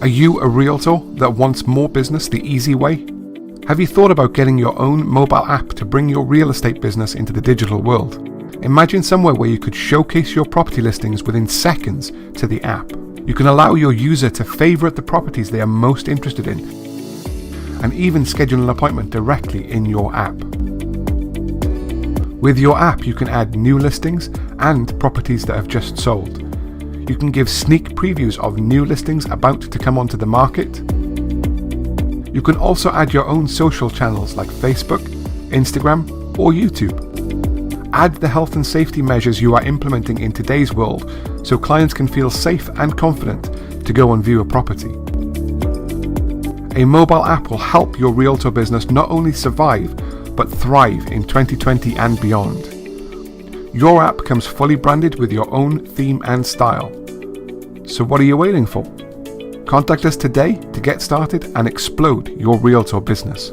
Are you a realtor that wants more business the easy way? Have you thought about getting your own mobile app to bring your real estate business into the digital world? Imagine somewhere where you could showcase your property listings within seconds to the app. You can allow your user to favorite the properties they are most interested in, and even schedule an appointment directly in your app. With your app, you can add new listings and properties that have just sold. You can give sneak previews of new listings about to come onto the market. You can also add your own social channels like Facebook, Instagram, or YouTube. Add the health and safety measures you are implementing in today's world so clients can feel safe and confident to go and view a property. A mobile app will help your realtor business not only survive but thrive in 2020 and beyond. Your app comes fully branded with your own theme and style. So what are you waiting for? Contact us today to get started and explode your realtor business.